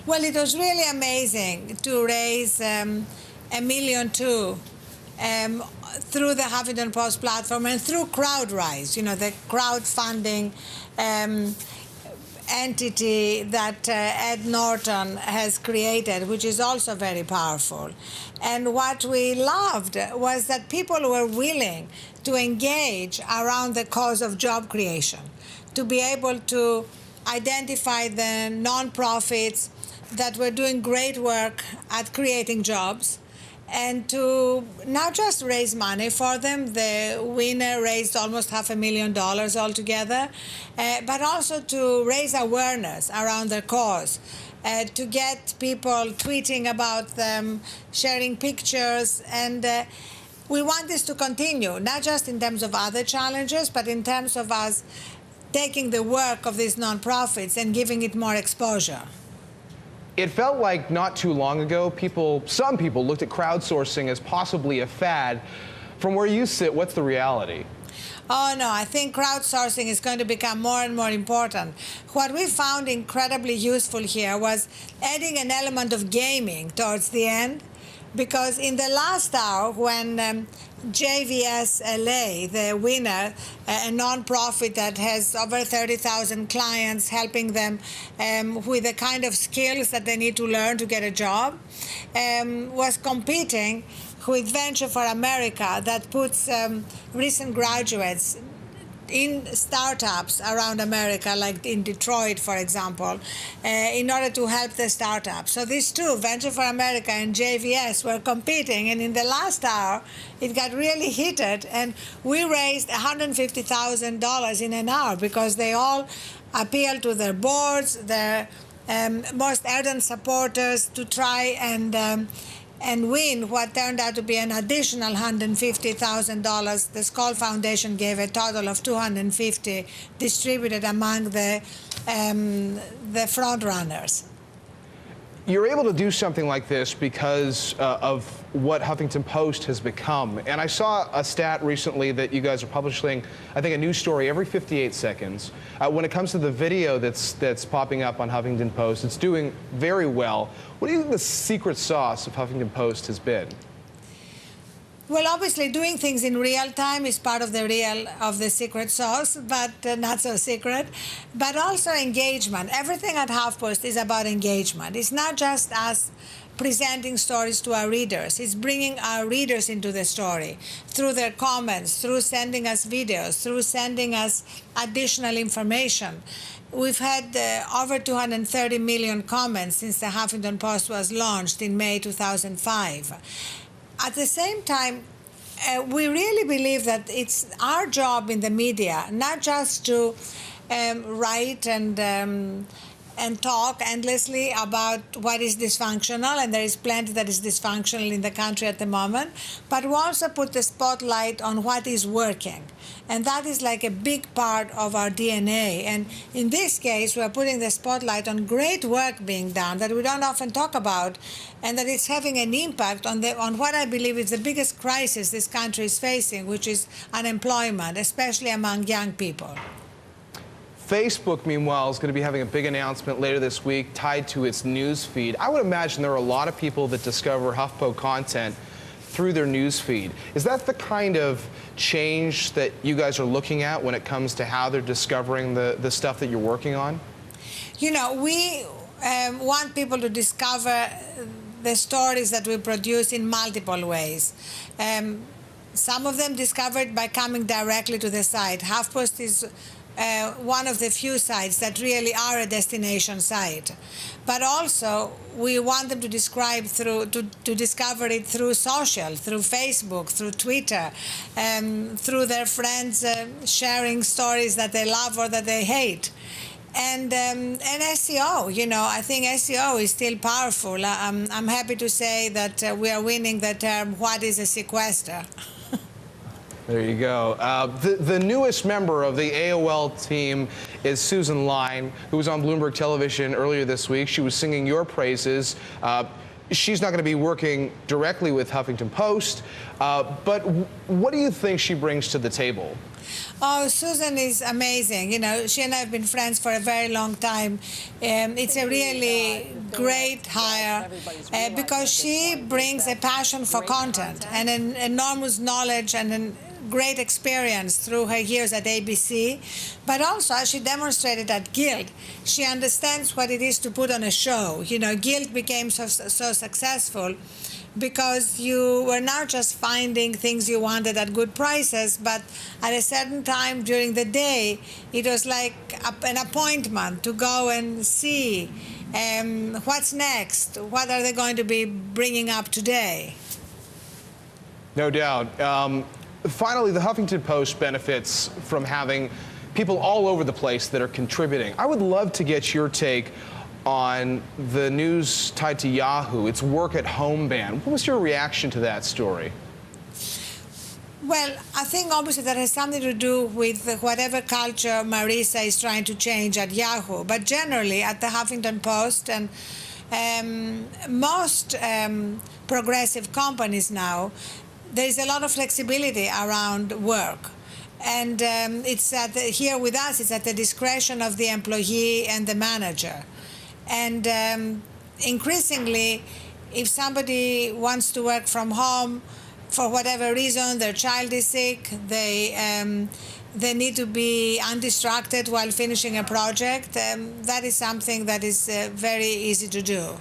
Well, it was really amazing to raise $1.2 million through the Huffington Post platform and through CrowdRise, the crowdfunding entity that Ed Norton has created, which is also very powerful. And what we loved was that people were willing to engage around the cause of job creation, to be able to identify the nonprofits that were doing great work at creating jobs, and to not just raise money for them. The winner raised almost $500,000 altogether, but also to raise awareness around their cause, to get people tweeting about them, sharing pictures, and we want this to continue, not just in terms of other challenges, but in terms of us taking the work of these nonprofits and giving it more exposure. It felt like not too long ago, some people looked at crowdsourcing as possibly a fad. From where you sit, what's the reality? Oh, no, I think crowdsourcing is going to become more and more important. What we found incredibly useful here was adding an element of gaming towards the end, because in the last hour, when JVS LA, the winner, a nonprofit that has over 30,000 clients, helping them with the kind of skills that they need to learn to get a job, was competing with Venture for America, that puts recent graduates in startups around America, like in Detroit, for example, in order to help the startups. So these two, Venture for America and JVS, were competing, and in the last hour, it got really heated, and we raised $150,000 in an hour because they all appealed to their boards, their most ardent supporters, to try and win what turned out to be an additional $150,000. The Skoll Foundation gave a total of $250,000 distributed among the front runners. You're able to do something like this because of what Huffington Post has become. And I saw a stat recently that you guys are publishing, I think, a news story every 58 seconds. When it comes to the video that's popping up on Huffington Post, it's doing very well. What do you think the secret sauce of Huffington Post has been? Well, obviously, doing things in real time is part of the secret sauce, but not so secret. But also engagement. Everything at HuffPost is about engagement. It's not just us presenting stories to our readers. It's bringing our readers into the story through their comments, through sending us videos, through sending us additional information. We've had over 230 million comments since the Huffington Post was launched in May 2005. At the same time, we really believe that it's our job in the media not just to write and talk endlessly about what is dysfunctional, and there is plenty that is dysfunctional in the country at the moment, but we also put the spotlight on what is working. And that is like a big part of our DNA. And in this case, we are putting the spotlight on great work being done that we don't often talk about, and that it's having an impact on what I believe is the biggest crisis this country is facing, which is unemployment, especially among young people. Facebook, meanwhile, is going to be having a big announcement later this week tied to its news feed. I would imagine there are a lot of people that discover HuffPo content through their news feed. Is that the kind of change that you guys are looking at when it comes to how they're discovering the stuff that you're working on? We want people to discover the stories that we produce in multiple ways. Some of them discovered by coming directly to the site. HuffPost is one of the few sites that really are a destination site. But also, we want them to discover it through social, through Facebook, through Twitter, through their friends sharing stories that they love or that they hate. And SEO, I think SEO is still powerful. I'm happy to say that we are winning the term, what is a sequester? There you go. The newest member of the AOL team is Susan Lyne, who was on Bloomberg Television earlier this week. She was singing your praises. She's not going to be working directly with Huffington Post, but what do you think she brings to the table? Oh, Susan is amazing. She and I have been friends for a very long time. It's a really great hire because she brings a passion for content and an enormous knowledge and a great experience through her years at ABC, but also as she demonstrated at Guild, she understands what it is to put on a show. You know, Guild became so successful because you were not just finding things you wanted at good prices, but at a certain time during the day, it was like an appointment to go and see what's next, what are they going to be bringing up today. No doubt. Finally, the Huffington Post benefits from having people all over the place that are contributing. I would love to get your take on the news tied to Yahoo, its work at home ban. What was your reaction to that story? Well, I think obviously that has something to do with whatever culture Marisa is trying to change at Yahoo. But generally, at the Huffington Post and most progressive companies now, there is a lot of flexibility around work. And it's here with us, it's at the discretion of the employee and the manager. And increasingly, if somebody wants to work from home for whatever reason, their child is sick, they need to be undistracted while finishing a project, that is something that is very easy to do.